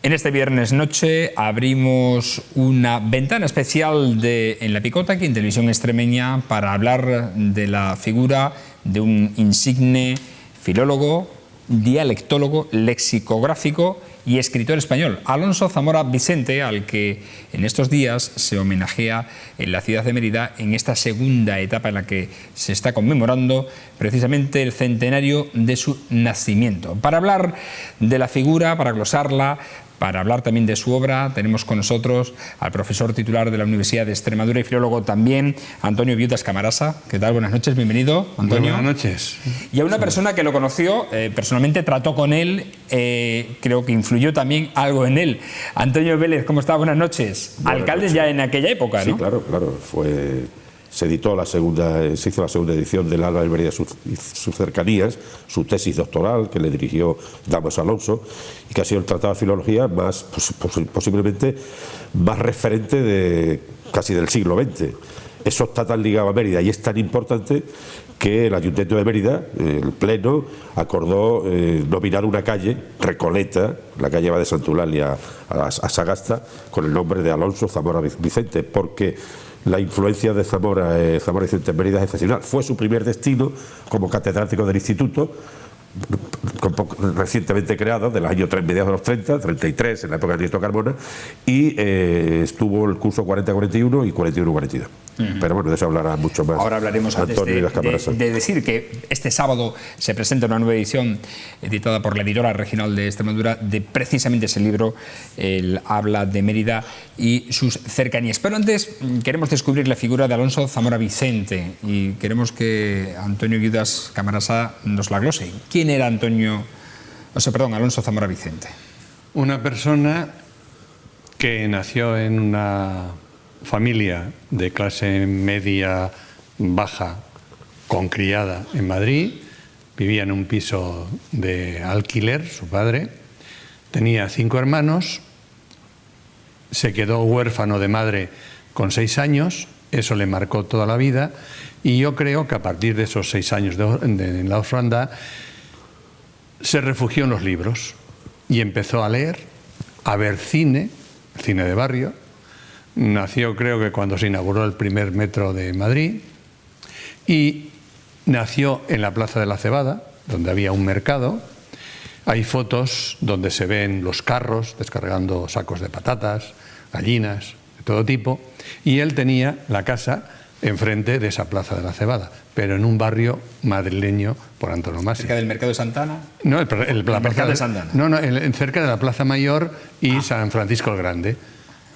En este viernes noche abrimos una ventana especial en La Picota, aquí en Televisión Extremeña, para hablar de la figura de un insigne filólogo, dialectólogo, lexicográfico y escritor español, Alonso Zamora Vicente, al que en estos días se homenajea en la ciudad de Mérida en esta segunda etapa en la que se está conmemorando precisamente el centenario de su nacimiento. Para hablar de la figura, para glosarla, para hablar también de su obra, tenemos con nosotros al profesor titular de la Universidad de Extremadura y filólogo también, Antonio Viudas Camarasa. ¿Qué tal? Buenas noches, bienvenido, Antonio. Buenas noches. Y a una persona que lo conoció, personalmente trató con él, creo que influyó también algo en él. Antonio Vélez, ¿cómo está? Buenas noches. Alcaldes ya en aquella época, ¿no? Sí, claro. Se editó se hizo la segunda edición del Alba de Mérida y sus cercanías, su tesis doctoral que le dirigió Damas Alonso, y que ha sido el tratado de filología más, posiblemente más referente casi del siglo XX. Eso está tan ligado a Mérida y es tan importante que el Ayuntamiento de Mérida, el Pleno, acordó nominar una calle, Recoleta, la calle va de Santulalia a Sagasta, con el nombre de Alonso Zamora Vicente, porque la influencia de Zamora Vicente en Mérida es excepcional. Fue su primer destino como catedrático del instituto, recientemente creado, del año mediados de los 30, 33, en la época de Nieto Carmona, y estuvo el curso 40-41 y 41-42. Pero bueno, de eso hablará mucho más. Ahora hablaremos Antonio de decir que este sábado se presenta una nueva edición editada por la editora regional de Extremadura de precisamente ese libro, el Habla de Mérida y sus cercanías. Pero antes queremos descubrir la figura de Alonso Zamora Vicente y queremos que Antonio Viudas Camarasa nos la glose. ¿Quién era Alonso Zamora Vicente? Una persona que nació en una familia de clase media baja con criada en Madrid, vivía en un piso de alquiler, su padre, tenía 5 hermanos, se quedó huérfano de madre con 6 años, eso le marcó toda la vida, y yo creo que a partir de esos 6 años en la orfandad se refugió en los libros y empezó a leer, a ver cine de barrio. Nació, creo que cuando se inauguró el primer metro de Madrid, y nació en la Plaza de la Cebada, donde había un mercado. Hay fotos donde se ven los carros descargando sacos de patatas, gallinas, de todo tipo, y él tenía la casa enfrente de esa Plaza de la Cebada, pero en un barrio madrileño por antonomasia. ¿Cerca del Mercado de Santana? No, el Mercado de Santana. No, cerca de la Plaza Mayor y San Francisco el Grande.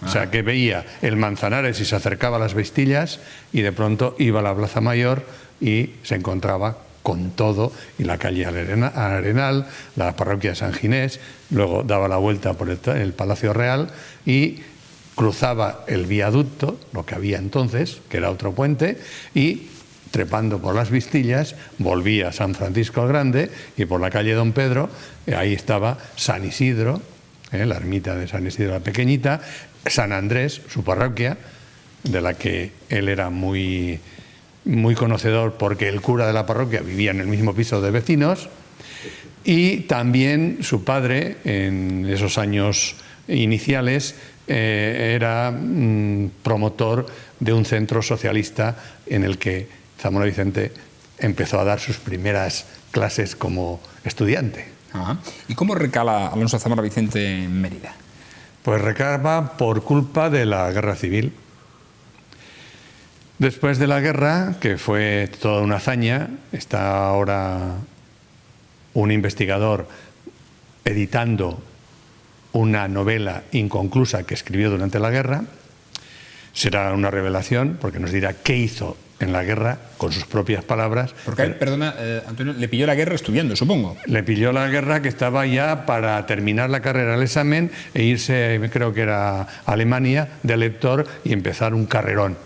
O sea, que veía el Manzanares y se acercaba a las Vistillas y de pronto iba a la Plaza Mayor y se encontraba con todo, y la calle Arenal, la parroquia de San Ginés, luego daba la vuelta por el Palacio Real y cruzaba el viaducto, lo que había entonces, que era otro puente, y trepando por las Vistillas volvía a San Francisco el Grande, y por la calle Don Pedro, ahí estaba San Isidro, la ermita de San Isidro la Pequeñita, San Andrés, su parroquia, de la que él era muy conocedor porque el cura de la parroquia vivía en el mismo piso de vecinos, y también su padre, en esos años iniciales, era promotor de un centro socialista en el que Zamora Vicente empezó a dar sus primeras clases como estudiante. ¿Y cómo recala Alonso Zamora Vicente en Mérida? Pues recala por culpa de la guerra civil. Después de la guerra, que fue toda una hazaña, está ahora un investigador editando una novela inconclusa que escribió durante la guerra. Será una revelación porque nos dirá qué hizo en la guerra con sus propias palabras. Porque a él, perdona, Antonio, le pilló la guerra estudiando, supongo. Le pilló la guerra, que estaba ya para terminar la carrera, el examen, e irse, creo que era a Alemania, de lector y empezar un carrerón.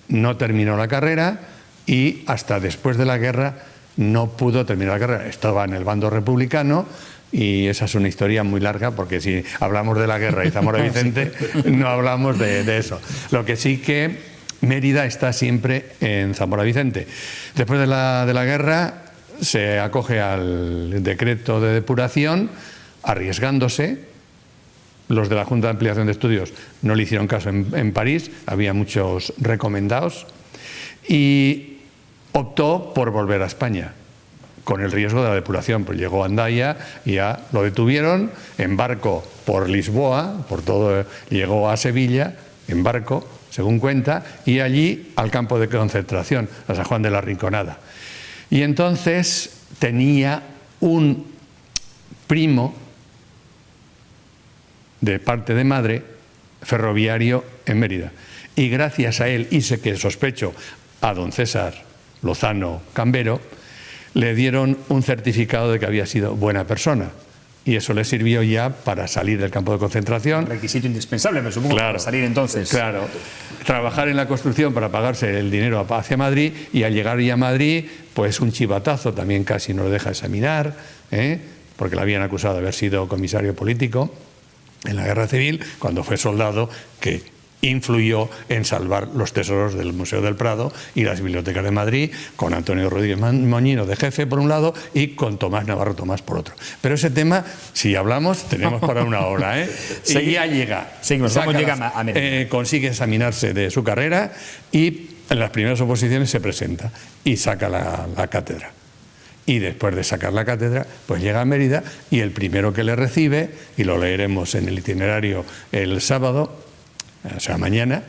No terminó la carrera y hasta después de la guerra no pudo terminar la carrera. Estaba en el bando republicano. Y esa es una historia muy larga, porque si hablamos de la guerra y Zamora Vicente, no hablamos de eso. Lo que sí que Mérida está siempre en Zamora Vicente. Después de la guerra se acoge al decreto de depuración, arriesgándose, los de la Junta de Ampliación de Estudios no le hicieron caso en París, había muchos recomendados, y optó por volver a España, con el riesgo de la depuración. Pues llegó a Hendaya y ya lo detuvieron en barco por Lisboa, por todo, llegó a Sevilla en barco, según cuenta, y allí al campo de concentración, a San Juan de la Rinconada. Y entonces tenía un primo de parte de madre ferroviario en Mérida. Y gracias a él, y sé que sospecho a don César Lozano Cambero, le dieron un certificado de que había sido buena persona. Y eso le sirvió ya para salir del campo de concentración. Requisito indispensable, me supongo, claro, para salir entonces. Claro, trabajar en la construcción para pagarse el dinero hacia Madrid, y al llegar ya a Madrid, pues un chivatazo, también casi no lo deja examinar, porque le habían acusado de haber sido comisario político en la Guerra Civil, cuando fue soldado, que influyó en salvar los tesoros del Museo del Prado y las bibliotecas de Madrid, con Antonio Rodríguez Moñino de jefe por un lado y con Tomás Navarro Tomás por otro. Pero ese tema, si hablamos, tenemos para una hora, Y ya llega. Consigue examinarse de su carrera y en las primeras oposiciones se presenta y saca la cátedra. Y después de sacar la cátedra, pues llega a Mérida, y el primero que le recibe, y lo leeremos en el itinerario el sábado, o sea, mañana,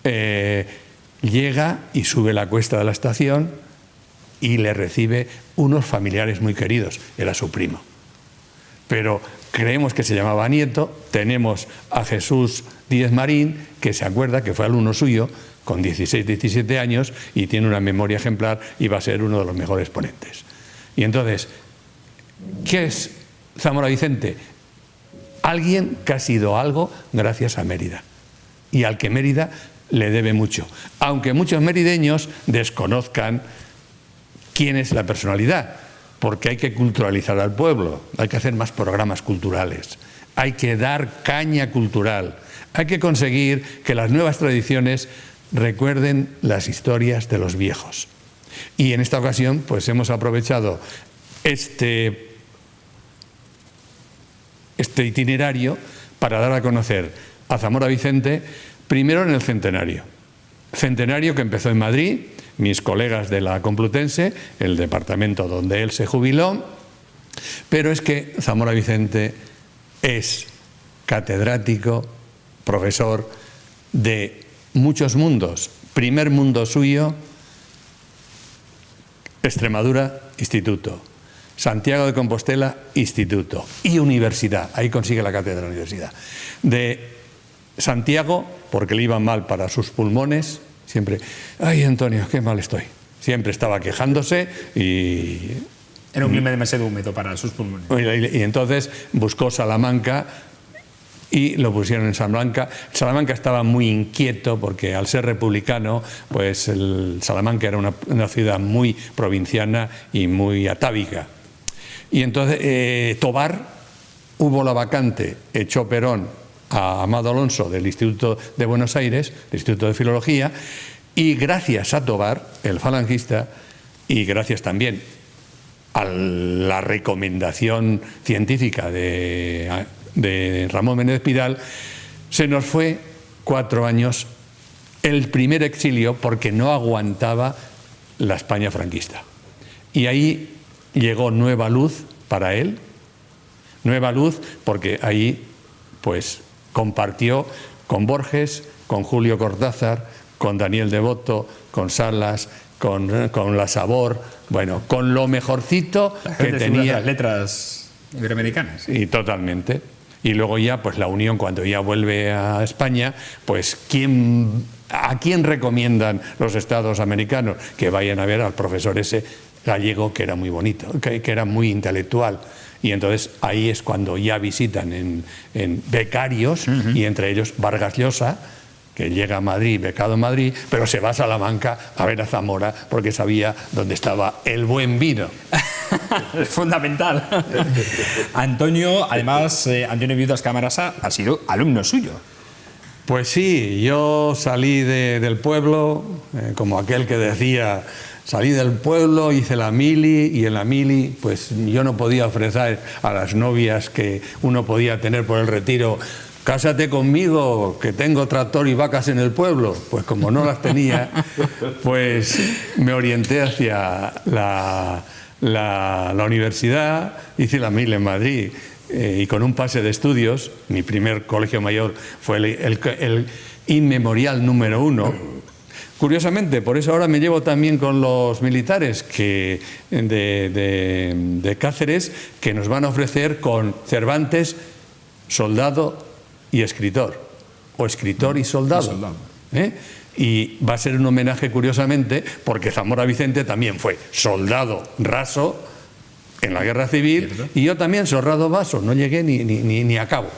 llega y sube la cuesta de la estación y le recibe unos familiares muy queridos. Era su primo. Pero creemos que se llamaba Nieto. Tenemos a Jesús Díez Marín, que se acuerda que fue alumno suyo con 16, 17 años y tiene una memoria ejemplar y va a ser uno de los mejores ponentes. Y entonces, ¿qué es Zamora Vicente? Alguien que ha sido algo gracias a Mérida, y al que Mérida le debe mucho, aunque muchos merideños desconozcan quién es la personalidad, porque hay que culturalizar al pueblo, hay que hacer más programas culturales, hay que dar caña cultural, hay que conseguir que las nuevas tradiciones recuerden las historias de los viejos. Y en esta ocasión pues hemos aprovechado este itinerario para dar a conocer a Zamora Vicente, primero en el centenario que empezó en Madrid, mis colegas de la Complutense, el departamento donde él se jubiló, pero es que Zamora Vicente es catedrático, profesor de muchos mundos. Primer mundo suyo, Extremadura, instituto. Santiago de Compostela, instituto. Y universidad, ahí consigue la cátedra de la universidad. De Santiago, porque le iba mal para sus pulmones, siempre, ay Antonio, qué mal estoy. Siempre estaba quejándose y... Era un clima demasiado húmedo para sus pulmones. Y entonces buscó Salamanca y lo pusieron en Salamanca. Salamanca estaba muy inquieto porque al ser republicano, pues Salamanca era una ciudad muy provinciana y muy atávica. Y entonces Tobar, hubo la vacante, echó Perón a Amado Alonso del Instituto de Buenos Aires, del Instituto de Filología, y gracias a Tobar, el falangista, y gracias también a la recomendación científica de Ramón Menéndez Pidal, se nos fue 4 años el primer exilio porque no aguantaba la España franquista. Y ahí llegó nueva luz para él, nueva luz porque ahí pues compartió con Borges, con Julio Cortázar, con Daniel Devoto, con Salas, con La Sabor, bueno, con lo mejorcito que tenía. Las letras iberoamericanas. Y totalmente. Y luego ya, pues la unión, cuando ya vuelve a España, pues ¿a quién recomiendan los estados americanos? Que vayan a ver al profesor ese gallego, que era muy bonito, que era muy intelectual. Y entonces ahí es cuando ya visitan en becarios, y entre ellos Vargas Llosa, que llega a Madrid, becado en Madrid, pero se va a Salamanca a ver a Zamora porque sabía dónde estaba el buen vino. Es fundamental. Antonio, además, Antonio Viudas Camarasa ha sido alumno suyo. Pues sí, yo salí del pueblo, como aquel que decía, salí del pueblo, hice la mili, y en la mili pues yo no podía ofrecer a las novias que uno podía tener por el retiro: cásate conmigo, que tengo tractor y vacas en el pueblo. Pues como no las tenía, pues me orienté hacia la universidad, hice la mili en Madrid, y con un pase de estudios, mi primer colegio mayor fue el inmemorial número 1. Curiosamente, por eso ahora me llevo también con los militares de Cáceres, que nos van a ofrecer con Cervantes, soldado y escritor, o escritor y soldado. Y va a ser un homenaje, curiosamente, porque Zamora Vicente también fue soldado raso en la Guerra Civil, y yo también soldado vaso, no llegué ni a cabo.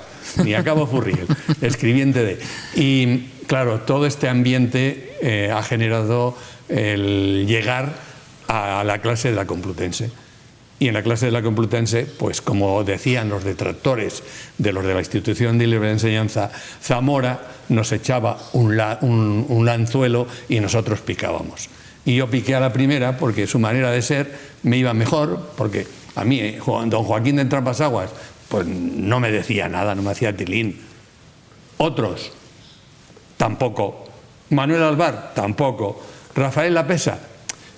Ni a Cabo Furriel, escribiente de... Y claro, todo este ambiente ha generado el llegar a la clase de la Complutense. Y en la clase de la Complutense, pues como decían los detractores de los de la Institución de Libre Enseñanza, Zamora nos echaba un anzuelo y nosotros picábamos. Y yo piqué a la primera porque su manera de ser me iba mejor, porque a mí, don Joaquín de Entrampasaguas, pues no me decía nada, no me hacía tilín. Otros, tampoco. Manuel Alvar, tampoco. Rafael Lapesa,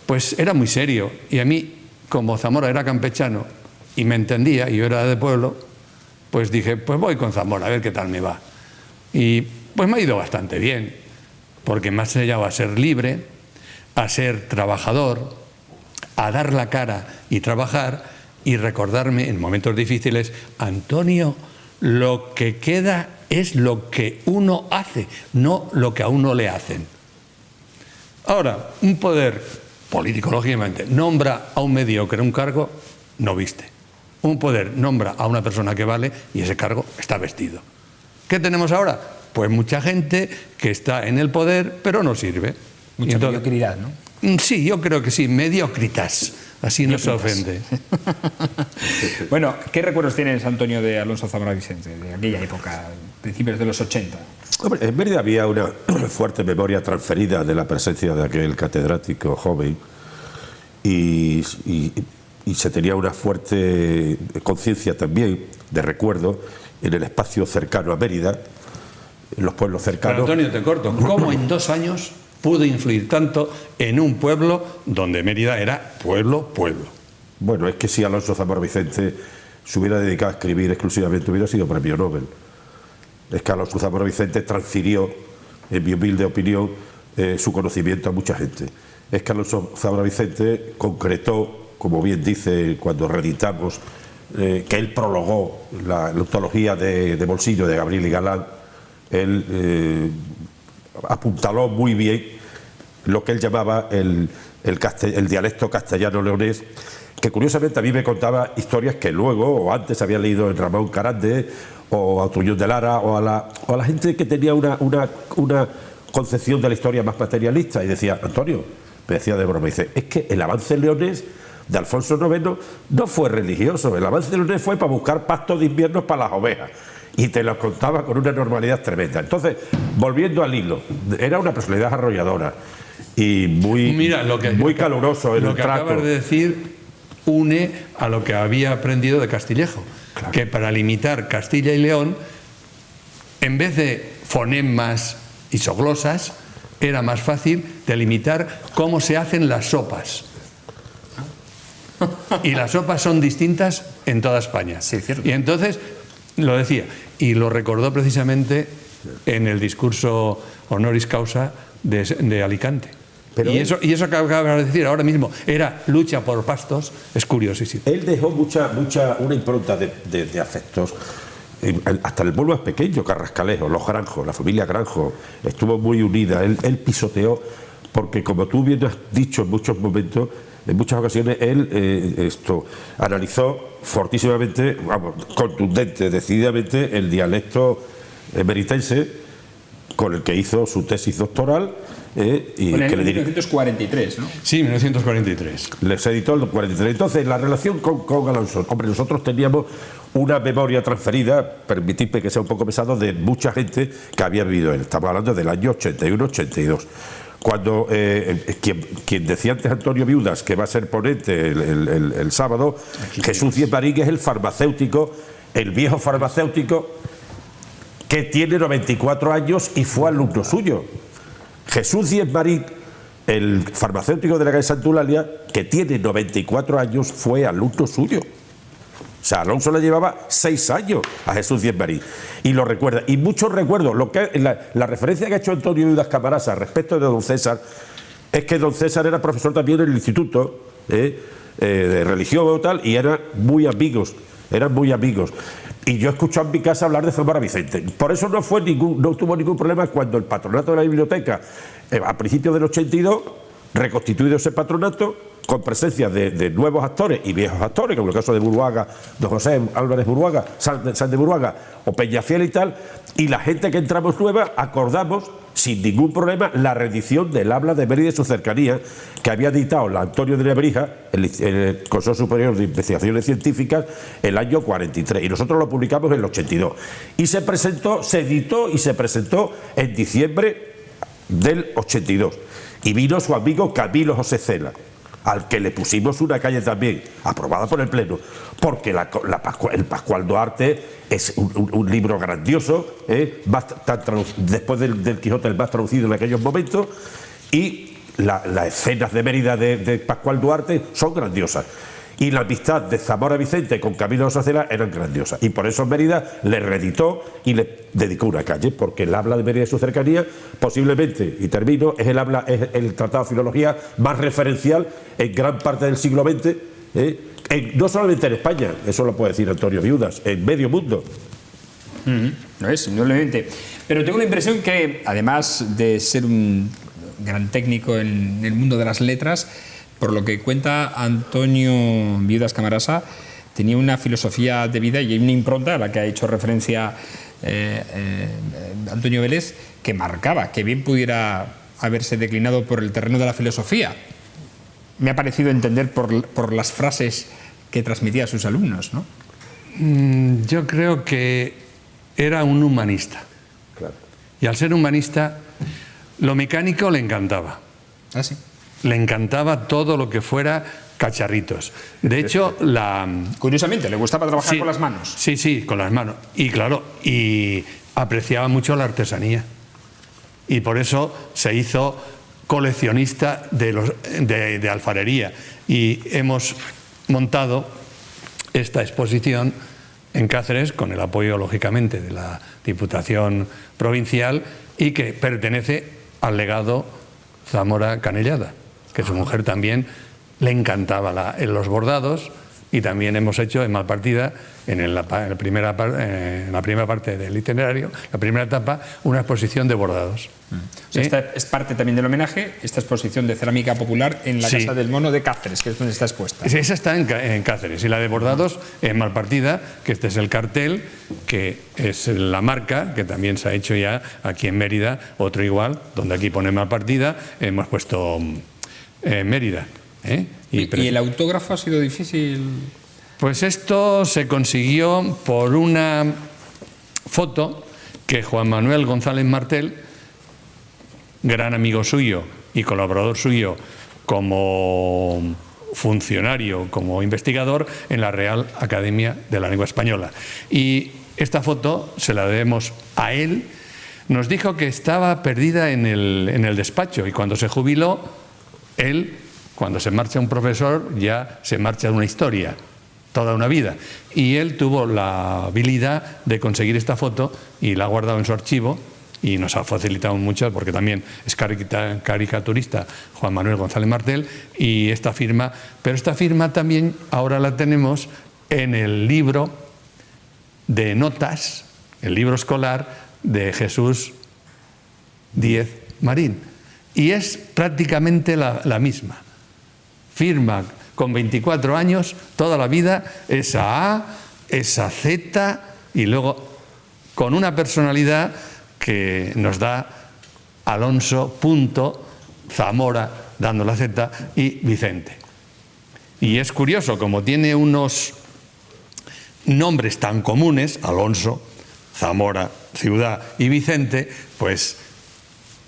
pues era muy serio. Y a mí, como Zamora era campechano y me entendía, y yo era de pueblo, pues dije, pues voy con Zamora, a ver qué tal me va. Y pues me ha ido bastante bien, porque me ha enseñado a ser libre, a ser trabajador, a dar la cara y trabajar, y recordarme en momentos difíciles: Antonio, lo que queda es lo que uno hace, no lo que a uno le hacen. Ahora, un poder político, lógicamente, nombra a un mediocre un cargo, no viste. Un poder nombra a una persona que vale y ese cargo está vestido. ¿Qué tenemos ahora? Pues mucha gente que está en el poder pero no sirve. Mucha mediocridad, ¿no? Sí, yo creo que sí, mediocritas. Así no se ofende. Bueno, ¿qué recuerdos tienes, Antonio, de Alonso Zamora Vicente, de aquella época, principios de los 80? Hombre, en Mérida había una fuerte memoria transferida de la presencia de aquel catedrático joven y se tenía una fuerte conciencia también de recuerdo en el espacio cercano a Mérida, en los pueblos cercanos. Pero, Antonio, te corto. ¿Cómo en 2 años pudo influir tanto en un pueblo donde Mérida era pueblo? Bueno, es que si Alonso Zamora Vicente se hubiera dedicado a escribir exclusivamente, hubiera sido premio Nobel. Es que Alonso Zamora Vicente transfirió, en mi humilde opinión, su conocimiento a mucha gente. Es que Alonso Zamora Vicente concretó, como bien dice cuando reeditamos, que él prologó la ontología de Bolsillo de Gabriel y Galán. Él apuntaló muy bien lo que él llamaba el dialecto castellano-leonés, que curiosamente a mí me contaba historias que luego o antes había leído en Ramón Carande o a Trullón de Lara o a la gente que tenía una concepción de la historia más materialista, y decía: Antonio, me decía de broma, dice, es que el avance leonés de Alfonso IX no fue religioso, el avance leonés fue para buscar pastos de invierno para las ovejas, y te lo contaba con una normalidad tremenda. Entonces, volviendo al hilo, era una personalidad arrolladora y muy caluroso en el trato. Lo que acabas de decir une a lo que había aprendido de Castillejo, claro, que para limitar Castilla y León, en vez de fonemas isoglosas, era más fácil delimitar cómo se hacen las sopas. Y las sopas son distintas en toda España. Sí, cierto. Y entonces lo decía, y lo recordó precisamente en el discurso honoris causa de Alicante. Pero y eso que acabas de decir ahora mismo era lucha por pastos, es curiosísimo. Él dejó una impronta de afectos. Hasta el pueblo más pequeño, Carrascalejo, los Granjos, la familia Granjo estuvo muy unida. Él pisoteó, porque como tú bien has dicho en muchos momentos, en muchas ocasiones, él analizó fortísimamente, contundente, decididamente, el dialecto meritense, con el que hizo su tesis doctoral. Y bueno, que en 1943, ¿no? Sí, 1943. Les editó el 43. Entonces, la relación con Alonso, hombre, nosotros teníamos una memoria transferida, permitidme que sea un poco pesado, de mucha gente que había vivido él. Estamos hablando del año 81-82. cuando quien decía antes Antonio Viudas, que va a ser ponente el sábado, Jesús Díez Marín es el farmacéutico, el viejo farmacéutico que tiene 94 años y fue alumno suyo. Jesús Díez Marín, el farmacéutico de la calle Santa Eulalia, que tiene 94 años, fue alumno suyo. O sea, Alonso le llevaba 6 años a Jesús Díez Marín y lo recuerda. Y muchos recuerdos. La referencia que ha hecho Antonio Viudas Camarasa respecto de don César es que don César era profesor también en el instituto de religión o tal, y eran muy amigos. Y yo he escuchado en mi casa hablar de Zamora Vicente. Por eso no tuvo ningún problema cuando el patronato de la biblioteca, a principios del 82, reconstituido ese patronato, con presencia de nuevos actores y viejos actores, como el caso de Buruaga, don José Álvarez Buruaga, San de Buruaga o Peñafiel y tal, y la gente que entramos nueva acordamos sin ningún problema la reedición del Habla de Mérida y sus cercanías, que había editado la Antonio de Nebrija, el Consejo Superior de Investigaciones Científicas, el año 43, y nosotros lo publicamos en el 82. Y se editó y se presentó en diciembre del 82. Y vino su amigo Camilo José Cela, al que le pusimos una calle también, aprobada por el Pleno, porque el Pascual Duarte es un libro grandioso, después del Quijote el más traducido en aquellos momentos, y las escenas de Mérida de Pascual Duarte son grandiosas. Y la amistad de Zamora Vicente con Camilo Sacela eran grandiosas. Y por eso Mérida le reeditó y le dedicó una calle, porque el Habla de Mérida y su cercanía, posiblemente, y termino, es el tratado de filología más referencial en gran parte del siglo XX, no solamente en España, eso lo puede decir Antonio Viudas, en medio mundo. No es, indudablemente. Pero tengo la impresión que, además de ser un gran técnico en el mundo de las letras, por lo que cuenta Antonio Viudas Camarasa, tenía una filosofía de vida y una impronta a la que ha hecho referencia Antonio Vélez, que marcaba, que bien pudiera haberse declinado por el terreno de la filosofía. Me ha parecido entender por las frases que transmitía a sus alumnos, ¿no? Yo creo que era un humanista. Claro. Y al ser humanista, lo mecánico le encantaba. Ah, sí. Le encantaba todo lo que fuera cacharritos. De hecho, curiosamente, le gustaba trabajar con las manos. Sí, con las manos. Y claro, y apreciaba mucho la artesanía. Y por eso se hizo coleccionista de alfarería. Y hemos montado esta exposición en Cáceres, con el apoyo, lógicamente, de la Diputación Provincial, y que pertenece al legado Zamora Canellada, que su mujer también le encantaba los bordados, y también hemos hecho en Malpartida, en la primera parte del itinerario, la primera etapa, una exposición de bordados. O sea, esta es parte también del homenaje, esta exposición de cerámica popular en la Casa del Mono de Cáceres, que es donde está expuesta. Esa está en Cáceres, y la de bordados en Malpartida, que este es el cartel, que es la marca, que también se ha hecho ya aquí en Mérida, otro igual, donde aquí pone Malpartida, hemos puesto Mérida. ¿Y el autógrafo ha sido difícil? Pues esto se consiguió por una foto que Juan Manuel González Martel, gran amigo suyo y colaborador suyo como funcionario, como investigador en la Real Academia de la Lengua Española. Y esta foto se la debemos a él. Nos dijo que estaba perdida en el despacho, y cuando se jubiló, él, cuando se marcha un profesor, ya se marcha una historia, toda una vida. Y él tuvo la habilidad de conseguir esta foto y la ha guardado en su archivo, y nos ha facilitado mucho, porque también es caricaturista Juan Manuel González Martel, y esta firma, pero esta firma también ahora la tenemos en el libro de notas, el libro escolar de Jesús Díez Marín, y es prácticamente la misma. Firma con 24 años, toda la vida, esa A, esa Z, y luego con una personalidad que nos da Alonso, Zamora, dando la Z, y Vicente. Y es curioso, como tiene unos nombres tan comunes, Alonso, Zamora, Ciudad y Vicente, pues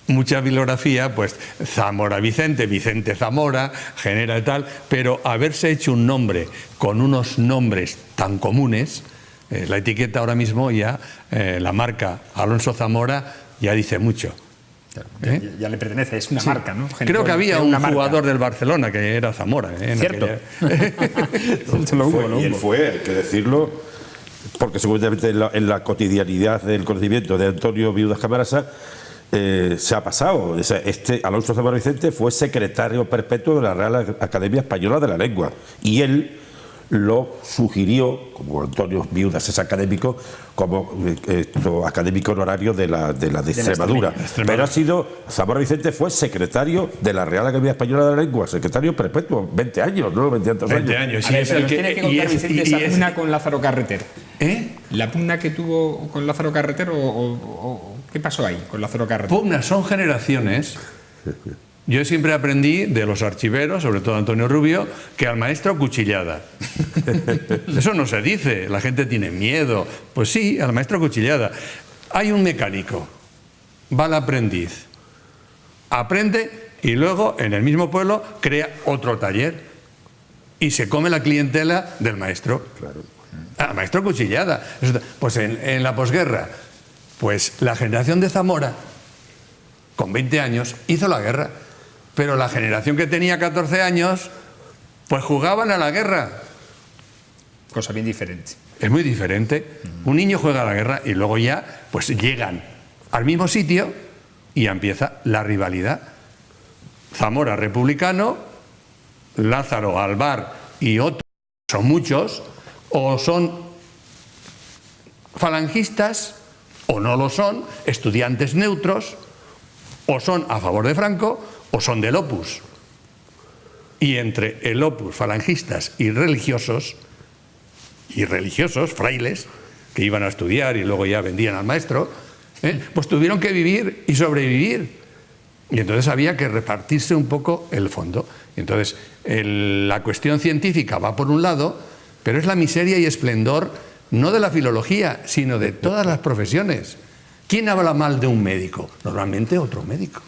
mucha bibliografía, pues Zamora Vicente, Vicente Zamora, genera tal, pero haberse hecho un nombre con unos nombres tan comunes, la etiqueta ahora mismo ya, la marca Alonso Zamora ya dice mucho. Ya le pertenece, es una marca, ¿no? Creo que había un jugador del Barcelona que era Zamora. Cierto. Y él fue, hay que decirlo, porque seguramente en la cotidianidad del conocimiento de Antonio Viudas Camarasa se ha pasado. Alonso Zamora Vicente fue secretario perpetuo de la Real Academia Española de la Lengua y él lo sugirió, como Antonio Viudas es académico, como académico honorario de Extremadura. Pero Zamora Vicente fue secretario de la Real Academia Española de la Lengua, secretario perpetuo, 20 años, ¿no? 20 años, sí. Es el que tiene que contar, Vicente, esa pugna con Lázaro Carreter. ¿La pugna que tuvo con Lázaro Carreter o qué pasó ahí con Lázaro Carreter? Pugnas son generaciones. Yo siempre aprendí de los archiveros, sobre todo Antonio Rubio, que al maestro cuchillada. Eso no se dice, la gente tiene miedo. Pues sí, al maestro cuchillada. Hay un mecánico, va al aprendiz, aprende y luego en el mismo pueblo crea otro taller y se come la clientela del maestro. Claro. Al maestro cuchillada. Pues en la posguerra, pues la generación de Zamora, con 20 años, hizo la guerra. Pero la generación que tenía 14 años, pues jugaban a la guerra. Cosa bien diferente. Es muy diferente. Un niño juega a la guerra y luego ya pues llegan al mismo sitio y ya empieza la rivalidad. Zamora republicano, Lázaro Alvar y otros, son muchos, o son falangistas o no lo son, estudiantes neutros, o son a favor de Franco o son del Opus. Y entre el Opus, falangistas y religiosos, frailes, que iban a estudiar y luego ya vendían al maestro, pues tuvieron que vivir y sobrevivir. Y entonces había que repartirse un poco el fondo. Y entonces la cuestión científica va por un lado, pero es la miseria y esplendor no de la filología, sino de todas las profesiones. ¿Quién habla mal de un médico? Normalmente otro médico.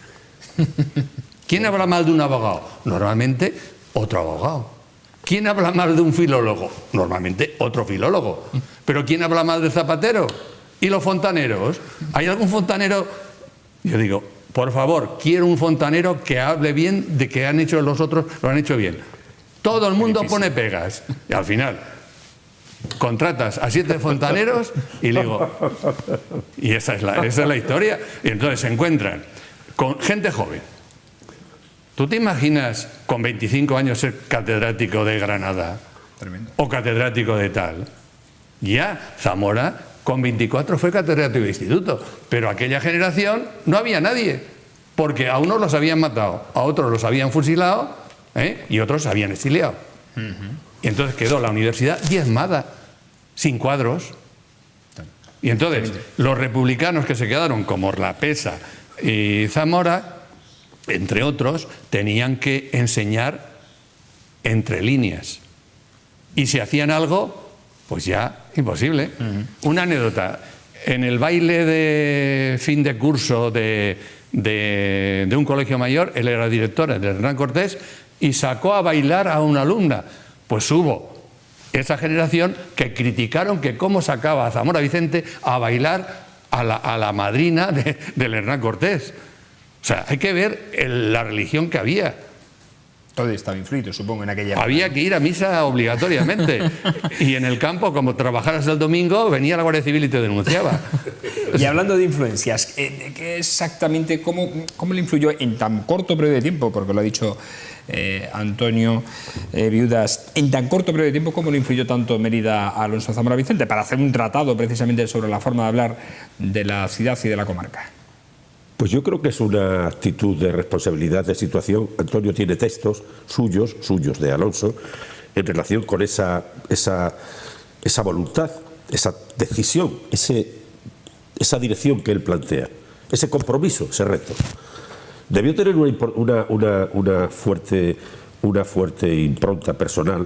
¿Quién habla mal de un abogado? Normalmente otro abogado. ¿Quién habla mal de un filólogo? Normalmente otro filólogo. ¿Pero quién habla mal del zapatero? ¿Y los fontaneros? ¿Hay algún fontanero? Yo digo, por favor, quiero un fontanero que hable bien de que han hecho los otros, lo han hecho bien. Todo el mundo pone pegas. Y al final contratas a 7 fontaneros y le digo, y esa es la historia. Y entonces se encuentran con gente joven. ¿Tú te imaginas con 25 años ser catedrático de Granada? Tremendo. O catedrático de tal? Ya, Zamora con 24 fue catedrático de instituto, pero aquella generación no había nadie, porque a unos los habían matado, a otros los habían fusilado, y otros se habían exiliado. Y entonces quedó la universidad diezmada, sin cuadros. Y entonces los republicanos que se quedaron, como Lapesa y Zamora, entre otros, tenían que enseñar entre líneas. Y si hacían algo, pues ya imposible. Una anécdota. En el baile de fin de curso de un colegio mayor, él era director, el de Hernán Cortés, y sacó a bailar a una alumna. Pues hubo esa generación que criticaron que cómo sacaba a Zamora Vicente a bailar a la madrina del Hernán Cortés. O sea, hay que ver la religión que había. Todo estaba influido, supongo, en aquella época. Había que ir a misa obligatoriamente. Y en el campo, como trabajaras el domingo, venía la Guardia Civil y te denunciaba. Y hablando de influencias, ¿qué exactamente, cómo le influyó en tan corto periodo de tiempo? Porque lo ha dicho Antonio Viudas, en tan corto periodo de tiempo, ¿cómo le influyó tanto Mérida a Alonso Zamora Vicente para hacer un tratado precisamente sobre la forma de hablar de la ciudad y de la comarca? Pues yo creo que es una actitud de responsabilidad de situación. Antonio tiene textos suyos de Alonso, en relación con esa voluntad, esa decisión, esa dirección que él plantea, ese compromiso, ese reto. Debió tener una fuerte impronta personal,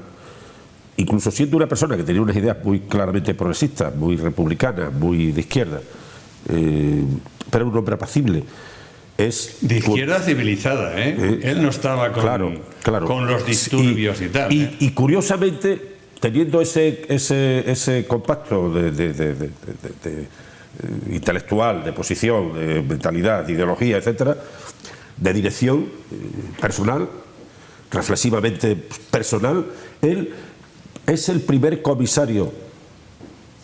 incluso siendo una persona que tenía unas ideas muy claramente progresistas, muy republicanas, muy de izquierda, pero un hombre apacible. es... De izquierda civilizada, ¿eh? Él no estaba con, con los disturbios y tal. Y curiosamente, teniendo ese compacto intelectual, de posición, de mentalidad, de ideología, etcétera, de dirección personal, reflexivamente personal, él es el primer comisario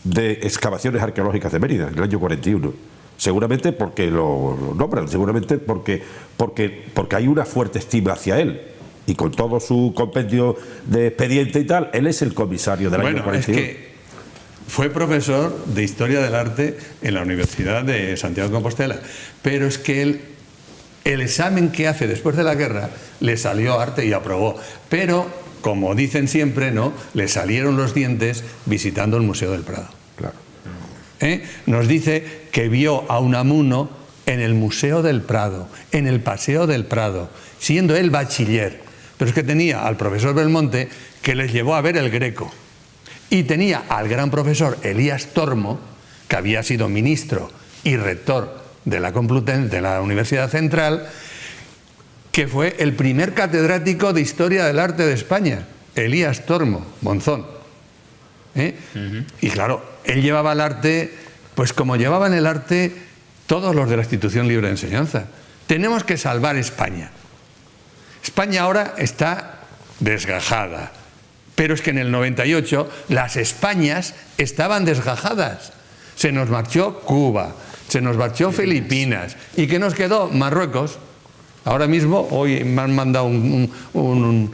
de excavaciones arqueológicas de Mérida, en el año 41. Seguramente porque lo nombran, seguramente porque hay una fuerte estima hacia él. Y con todo su compendio de expediente y tal, él es el comisario del año 41. Es que fue profesor de Historia del Arte en la Universidad de Santiago de Compostela. Pero es que el examen que hace después de la guerra le salió arte y aprobó. Pero, como dicen siempre, ¿no?, le salieron los dientes visitando el Museo del Prado. Claro. Nos dice que vio a Unamuno en el Museo del Prado, en el Paseo del Prado, siendo él bachiller. Pero es que tenía al profesor Belmonte, que les llevó a ver el Greco. Y tenía al gran profesor Elías Tormo, que había sido ministro y rector de la Complutense, de la Universidad Central, que fue el primer catedrático de Historia del Arte de España, Elías Tormo, Monzón. Y claro, él llevaba el arte, pues como llevaban el arte todos los de la Institución Libre de Enseñanza. Tenemos que salvar España. España ahora está desgajada, pero es que en el 98 las Españas estaban desgajadas. Se nos marchó Cuba, se nos marchó Filipinas. ¿Y qué nos quedó? Marruecos. Ahora mismo, hoy me han mandado un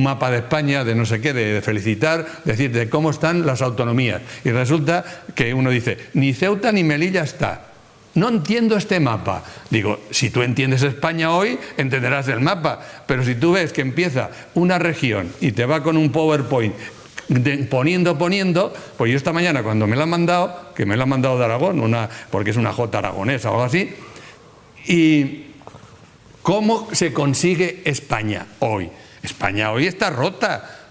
mapa de España, de no sé qué, de felicitar, decir de cómo están las autonomías. Y resulta que uno dice, ni Ceuta ni Melilla está. No entiendo este mapa. Digo, si tú entiendes España hoy, entenderás el mapa. Pero si tú ves que empieza una región y te va con un PowerPoint poniendo, pues yo esta mañana cuando me la han mandado, que me la han mandado de Aragón, porque es una J aragonesa o algo así, y ¿cómo se consigue España hoy? España hoy está rota.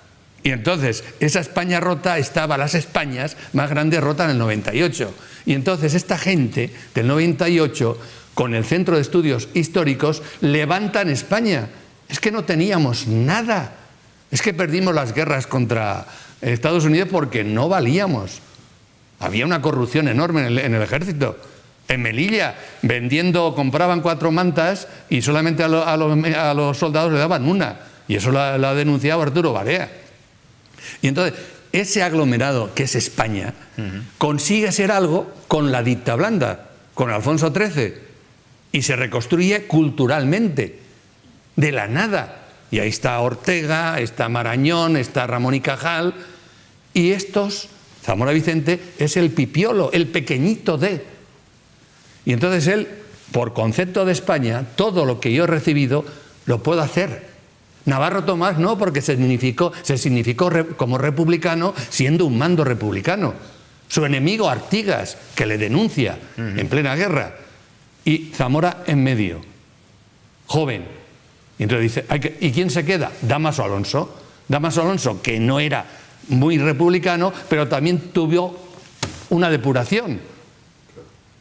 Y entonces, esa España rota estaba, las Españas más grandes rotas en el 98. Y entonces esta gente del 98, con el Centro de Estudios Históricos, levantan España. Es que no teníamos nada. Es que perdimos las guerras contra Estados Unidos porque no valíamos. Había una corrupción enorme en el ejército. En Melilla, compraban 4 mantas y solamente a los soldados le daban una. Y eso lo ha denunciado Arturo Barea. Y entonces, ese aglomerado que es España, consigue ser algo con la dicta blanda, con Alfonso XIII, y se reconstruye culturalmente, de la nada. Y ahí está Ortega, está Marañón, está Ramón y Cajal, y Zamora Vicente es el pipiolo, el pequeñito de. Y entonces él, por concepto de España, todo lo que yo he recibido lo puedo hacer. Navarro Tomás no, porque se significó como republicano siendo un mando republicano. Su enemigo Artigas, que le denuncia en plena guerra. Y Zamora en medio, joven. Y entonces dice, ¿y quién se queda? Dámaso Alonso. Dámaso Alonso, que no era muy republicano, pero también tuvo una depuración.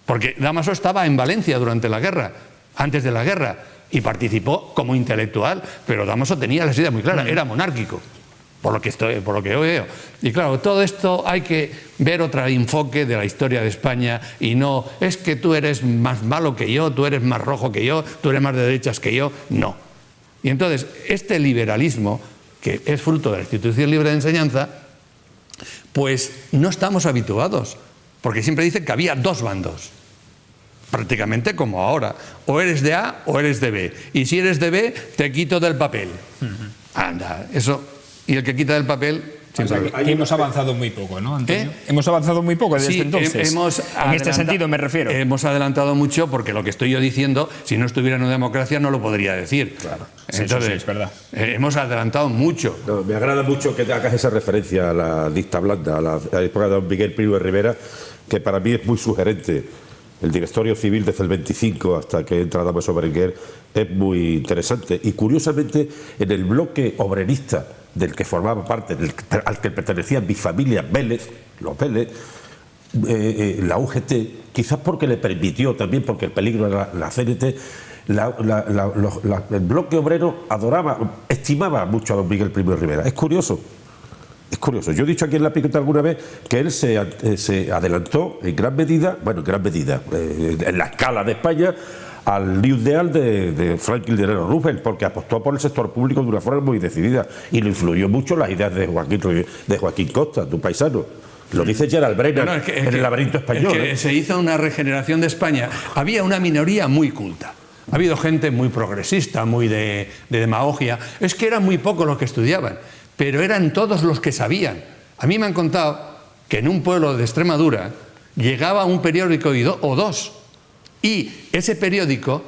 Porque Dámaso estaba en Valencia durante la guerra, antes de la guerra. Y participó como intelectual, pero Dámaso tenía las ideas muy claras, era monárquico, por lo que yo veo. Y claro, todo esto hay que ver otro enfoque de la historia de España y no, es que tú eres más malo que yo, tú eres más rojo que yo, tú eres más de derechas que yo, no. Y entonces, este liberalismo, que es fruto de la Institución Libre de Enseñanza, pues no estamos habituados, porque siempre dicen que había 2 bandos. Prácticamente como ahora, o eres de A o eres de B, y si eres de B te quito del papel. Anda, eso, y el que quita del papel... Aquí hemos avanzado muy poco, ¿no, Antonio? Hemos avanzado muy poco desde entonces. En este sentido me refiero. Hemos adelantado mucho porque lo que estoy yo diciendo, si no estuviera en una democracia no lo podría decir. Claro, entonces, sí, es verdad. Hemos adelantado mucho. No, me agrada mucho que te hagas esa referencia a la dicta blanda, a la época de don Miguel Primo de Rivera, que para mí es muy sugerente. El directorio civil desde el 25 hasta que entra Dámaso Berenguer es muy interesante. Y curiosamente, en el bloque obrerista del que formaba parte, al que pertenecía mi familia Vélez, los Vélez, la UGT, quizás porque le permitió, también porque el peligro era la CNT, el bloque obrero estimaba mucho a don Miguel Primo de Rivera. Es curioso. Es curioso. Yo he dicho aquí en La Picota alguna vez que él se adelantó en gran medida, en la escala de España, al New Deal de Franklin Delano Roosevelt, porque apostó por el sector público de una forma muy decidida y lo influyó mucho las ideas de Joaquín Costa, tu paisano. Lo dice Gerald Brennan en El laberinto español. Se hizo una regeneración de España. Había una minoría muy culta. Ha habido gente muy progresista, muy de demagogia. Es que eran muy pocos los que estudiaban, pero eran todos los que sabían. A mí me han contado que en un pueblo de Extremadura llegaba un periódico o dos, y ese periódico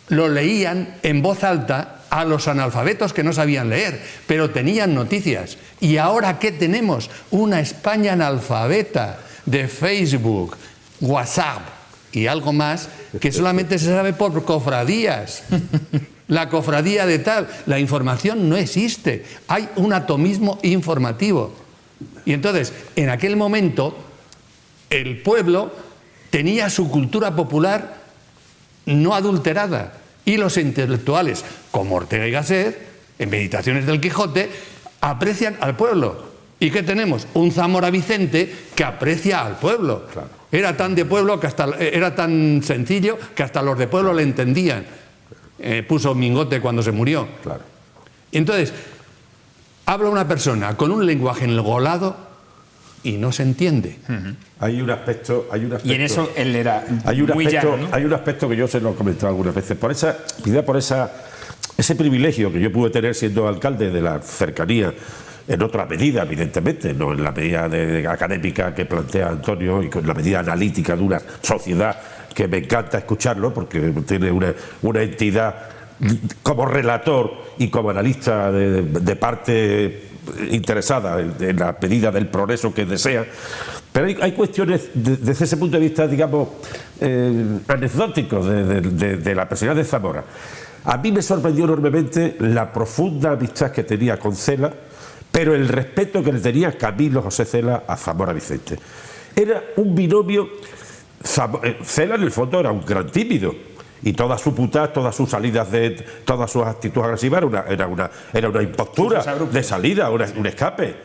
lo leían en voz alta a los analfabetos que no sabían leer, pero tenían noticias. ¿Y ahora qué tenemos? Una España analfabeta de Facebook, WhatsApp y algo más que solamente se sabe por cofradías. La cofradía de tal. La información no existe. Hay un atomismo informativo. Y entonces, en aquel momento, el pueblo tenía su cultura popular no adulterada. Y los intelectuales, como Ortega y Gasset, en Meditaciones del Quijote, aprecian al pueblo. ¿Y qué tenemos? Un Zamora Vicente que aprecia al pueblo. Claro. Era tan de pueblo, era tan sencillo que hasta los de pueblo le entendían. Puso mingote cuando se murió. Claro. Y entonces, habla una persona con un lenguaje engolado y no se entiende. Hay un aspecto. Y en eso él era muy llano, ¿no? Hay un aspecto que yo se lo he comentado algunas veces. Por ese privilegio que yo pude tener siendo alcalde de la cercanía, en otra medida, evidentemente, no en la medida académica que plantea Antonio y con la medida analítica de una sociedad que me encanta escucharlo porque tiene una entidad como relator y como analista de parte interesada en la medida del progreso que desea. Pero hay cuestiones desde ese punto de vista, digamos, anecdóticos de la personalidad de Zamora. A mí me sorprendió enormemente la profunda amistad que tenía con Cela, pero el respeto que le tenía Camilo José Cela a Zamora Vicente. Era un binomio. Cela en el fondo era un gran tímido y toda su putada, todas sus salidas, todas sus actitudes agresivas era una impostura de salida, un escape.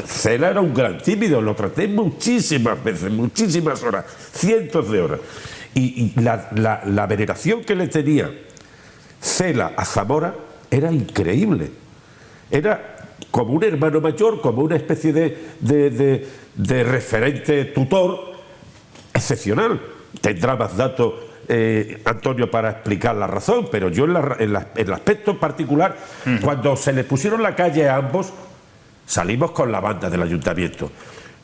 Cela era un gran tímido, lo traté muchísimas veces, muchísimas horas, cientos de horas. Y la veneración que le tenía Cela a Zamora era increíble. Era como un hermano mayor, como una especie de referente tutor excepcional. Tendrá más datos Antonio para explicar la razón, pero yo en el aspecto particular, cuando se les pusieron la calle a ambos, salimos con la banda del ayuntamiento,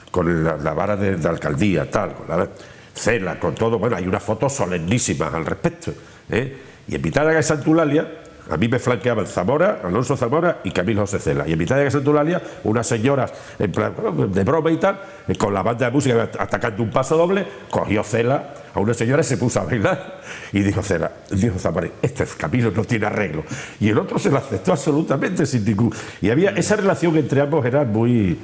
con la vara de alcaldía, tal, con la Cela, con todo. Bueno, hay unas fotos solemnísimas al respecto, y en mitad de la Santulalia a mí me flanqueaban Zamora, Alonso Zamora y Camilo José Cela. Y en mitad de la Santulalia, unas señoras en plan, de broma y tal, con la banda de música atacando un paso doble, cogió Cela a una señora y se puso a bailar. Y dijo Zamora, este Camilo no tiene arreglo. Y el otro se lo aceptó absolutamente sin ningún. Y había esa relación entre ambos era muy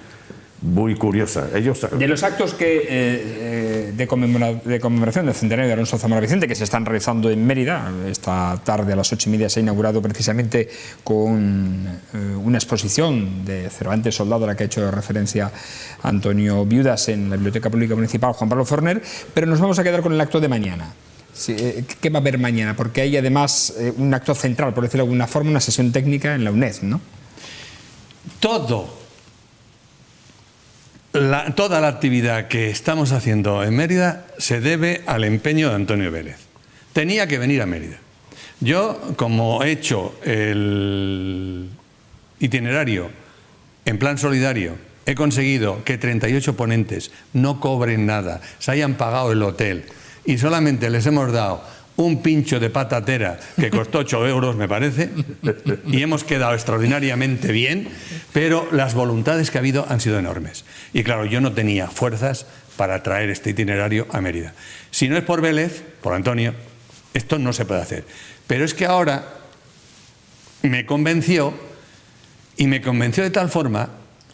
curiosa. De los actos de conmemoración del centenario de Alonso Zamora Vicente que se están realizando en Mérida, esta tarde a las 8:30 se ha inaugurado precisamente con una exposición de Cervantes Soldado a la que ha hecho referencia Antonio Viudas en la Biblioteca Pública Municipal Juan Pablo Forner, pero nos vamos a quedar con el acto de mañana. ¿Qué va a haber mañana? Porque hay además un acto central, por decirlo de alguna forma, una sesión técnica en la UNED, ¿no? Toda la actividad que estamos haciendo en Mérida se debe al empeño de Antonio Vélez. Tenía que venir a Mérida. Yo, como he hecho el itinerario en plan solidario, he conseguido que 38 ponentes no cobren nada, se hayan pagado el hotel y solamente les hemos dado un pincho de patatera que costó 8 euros, me parece, y hemos quedado extraordinariamente bien, pero las voluntades que ha habido han sido enormes. Y claro, yo no tenía fuerzas para traer este itinerario a Mérida. Si no es por Vélez, por Antonio, esto no se puede hacer. Pero es que ahora me convenció, y me convenció de tal forma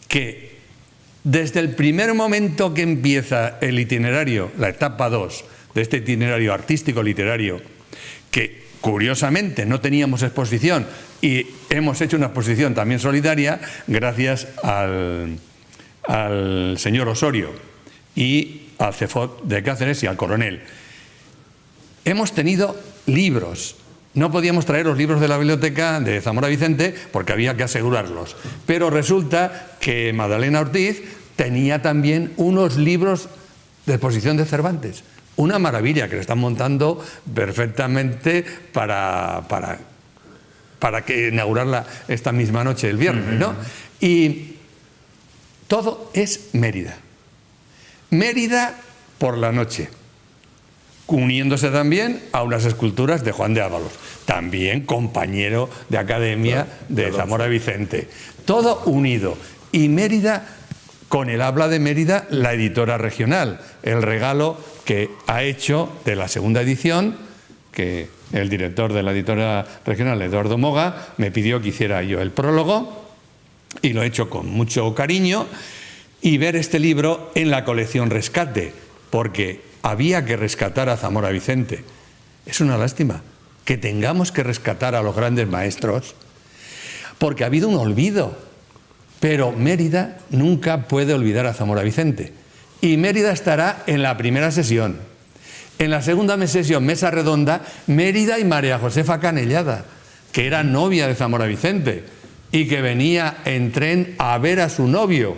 que desde el primer momento que empieza el itinerario, la etapa 2 de este itinerario artístico-literario, que curiosamente no teníamos exposición y hemos hecho una exposición también solidaria gracias al señor Osorio y al CEFOT de Cáceres y al coronel. Hemos tenido libros. No podíamos traer los libros de la biblioteca de Zamora Vicente porque había que asegurarlos. Pero resulta que Magdalena Ortiz tenía también unos libros de exposición de Cervantes. Una maravilla que le están montando perfectamente para que inaugurarla esta misma noche, el viernes, ¿no? Y todo es Mérida. Mérida por la noche, uniéndose también a unas esculturas de Juan de Ábalos, también compañero de academia de Zamora Vicente. Todo unido. Y Mérida, con el habla de Mérida, la editora regional, el regalo que ha hecho de la segunda edición, que el director de la editora regional, Eduardo Moga, me pidió que hiciera yo el prólogo, y lo he hecho con mucho cariño, y ver este libro en la colección Rescate, porque había que rescatar a Zamora Vicente. Es una lástima que tengamos que rescatar a los grandes maestros, porque ha habido un olvido, pero Mérida nunca puede olvidar a Zamora Vicente. Y Mérida estará en la primera sesión. En la segunda sesión, mesa redonda, Mérida y María Josefa Canellada, que era novia de Zamora Vicente y que venía en tren a ver a su novio.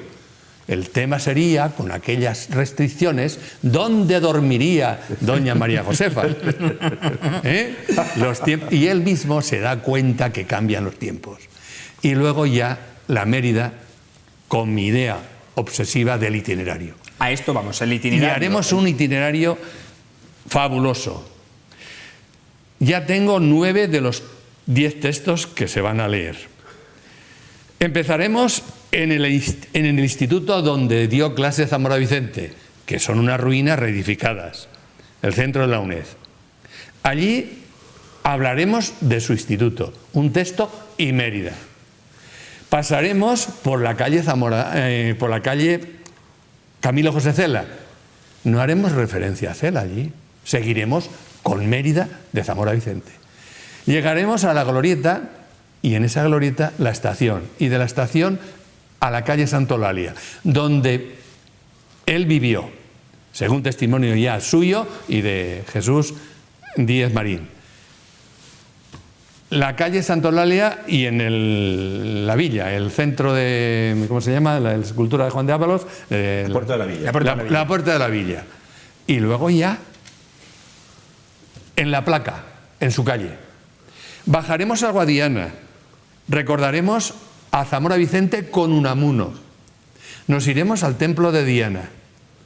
El tema sería, con aquellas restricciones, ¿dónde dormiría doña María Josefa? Y él mismo se da cuenta que cambian los tiempos. Y luego ya la Mérida, con mi idea obsesiva del itinerario. A esto vamos, el itinerario. Y haremos un itinerario fabuloso. Ya tengo 9 de los 10 textos que se van a leer. Empezaremos en el instituto donde dio clase Zamora Vicente, que son unas ruinas reedificadas, el centro de la UNED. Allí hablaremos de su instituto, un texto y Mérida. Pasaremos por la calle por la calle Camilo José Cela. No haremos referencia a Cela allí, seguiremos con Mérida de Zamora Vicente. Llegaremos a la glorieta y en esa glorieta la estación, y de la estación a la calle Santolalia, donde él vivió, según testimonio ya suyo y de Jesús Díez Marín. La calle Santolalia y en la villa, el centro de, ¿cómo se llama? La escultura de Juan de Ábalos. La Puerta de la Villa. La Puerta de la Villa. Y luego ya en la placa, en su calle. Bajaremos a Guadiana, recordaremos a Zamora Vicente con Unamuno. Nos iremos al templo de Diana,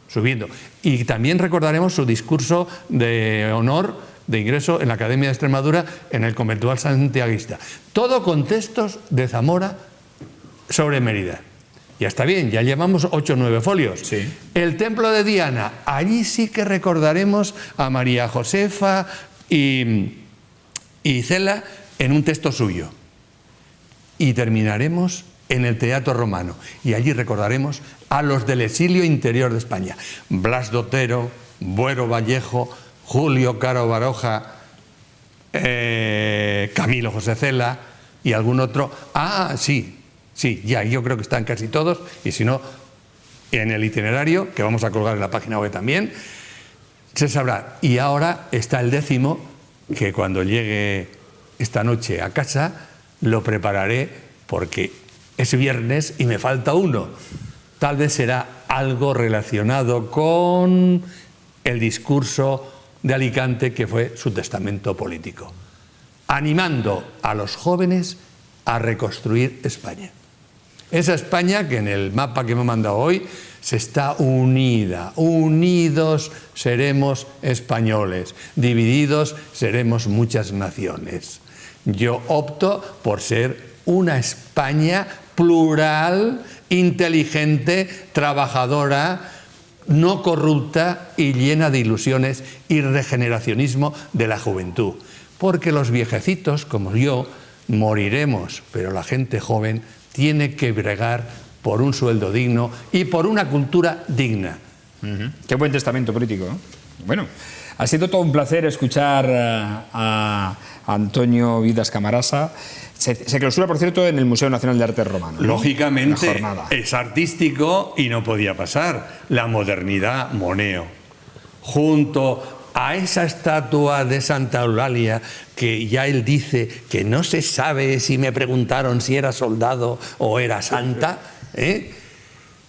subiendo. Y también recordaremos su discurso de honor de ingreso en la Academia de Extremadura en el conventual santiaguista. Todo con textos de Zamora sobre Mérida. Ya está bien, ya llevamos 8 o 9 folios. Sí. El templo de Diana, allí sí que recordaremos a María Josefa y Cela en un texto suyo. Y terminaremos en el Teatro Romano. Y allí recordaremos a los del exilio interior de España. Blas de Otero, Buero Vallejo, Julio Caro Baroja, Camilo José Cela y algún otro. Sí, ya, yo creo que están casi todos, y si no, en el itinerario, que vamos a colgar en la página web también, se sabrá. Y ahora está el 10º, que cuando llegue esta noche a casa lo prepararé, porque es viernes y me falta uno. Tal vez será algo relacionado con el discurso de Alicante, que fue su testamento político, animando a los jóvenes a reconstruir España. Esa España que en el mapa que me ha mandado hoy se está unida. Unidos seremos españoles, divididos seremos muchas naciones. Yo opto por ser una España plural, inteligente, trabajadora, no corrupta y llena de ilusiones y regeneracionismo de la juventud. Porque los viejecitos, como yo, moriremos, pero la gente joven tiene que bregar por un sueldo digno y por una cultura digna. Qué buen testamento político, ¿no? Bueno, ha sido todo un placer escuchar a Antonio Vidas Camarasa. Se clausura, por cierto, en el Museo Nacional de Arte Romano, ¿no? Lógicamente es artístico y no podía pasar. La modernidad, Moneo. Junto a esa estatua de Santa Eulalia, que ya él dice que no se sabe si me preguntaron si era soldado o era santa,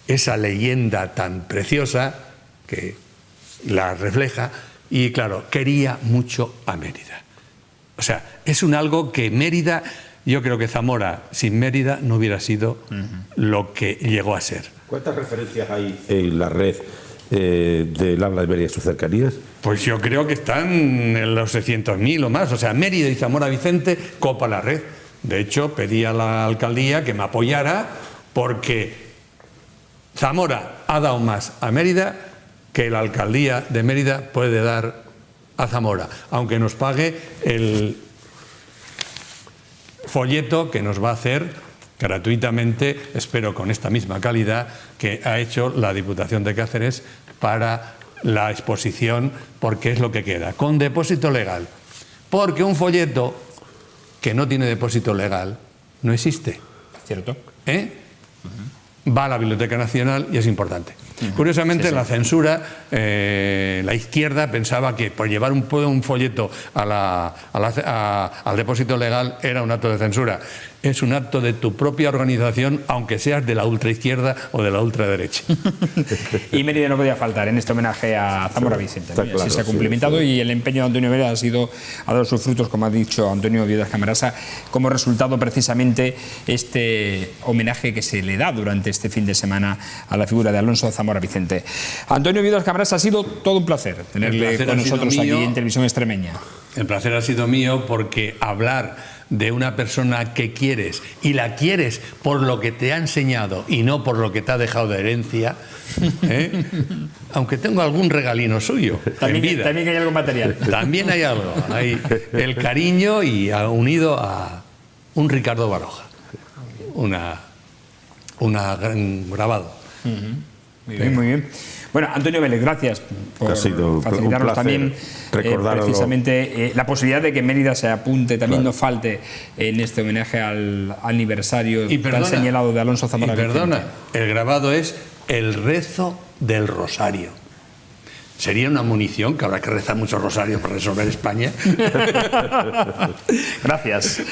esa leyenda tan preciosa que la refleja, y claro, quería mucho a Mérida. O sea, es un algo que Mérida, yo creo que Zamora sin Mérida no hubiera sido lo que llegó a ser. ¿Cuántas referencias hay en la red del habla de Mérida y sus cercanías? Pues yo creo que están en los 600.000 o más. O sea, Mérida y Zamora Vicente copa la red. De hecho, pedí a la alcaldía que me apoyara porque Zamora ha dado más a Mérida que la alcaldía de Mérida puede dar a Zamora, aunque nos pague el folleto que nos va a hacer gratuitamente, espero con esta misma calidad que ha hecho la Diputación de Cáceres para la exposición, porque es lo que queda, con depósito legal. Porque un folleto que no tiene depósito legal no existe. ¿Cierto? Va a la Biblioteca Nacional y es importante. Curiosamente, la censura, la izquierda pensaba que por llevar un folleto al depósito legal era un acto de censura. Es un acto de tu propia organización, aunque seas de la ultraizquierda o de la ultraderecha. Y Mérida no podía faltar en este homenaje a Zamora Vicente. ¿No? Claro, así se ha cumplimentado y el empeño de Antonio Mérida ha dado sus frutos, como ha dicho Antonio Vidas Camarasa, como resultado precisamente este homenaje que se le da durante este fin de semana a la figura de Alonso Zamora Vicente. Antonio Vidas Camarasa, ha sido todo un placer tenerle con nosotros aquí en Televisión Extremeña. El placer ha sido mío, porque hablar de una persona que quieres y la quieres por lo que te ha enseñado y no por lo que te ha dejado de herencia, aunque tengo algún regalino suyo en vida. También hay algo material. También hay algo, hay el cariño y unido a un Ricardo Baroja, una gran grabado. Muy bien, muy bien. Bueno, Antonio Vélez, gracias por facilitarnos también precisamente la posibilidad de que Mérida se apunte, también no falte en este homenaje al aniversario tan señalado de Alonso Zamora Vicente. Perdona, el grabado es el rezo del rosario. Sería una munición, que habrá que rezar muchos rosarios para resolver España. Gracias.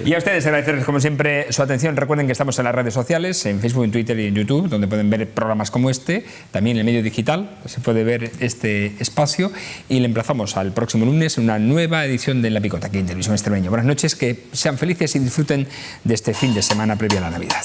Y a ustedes agradecerles como siempre su atención. Recuerden que estamos en las redes sociales, en Facebook, en Twitter y en YouTube, donde pueden ver programas como este. También en el medio digital se puede ver este espacio. Y le emplazamos al próximo lunes en una nueva edición de La Picota, aquí en Televisión Extremeña. Buenas noches, que sean felices y disfruten de este fin de semana previo a la Navidad.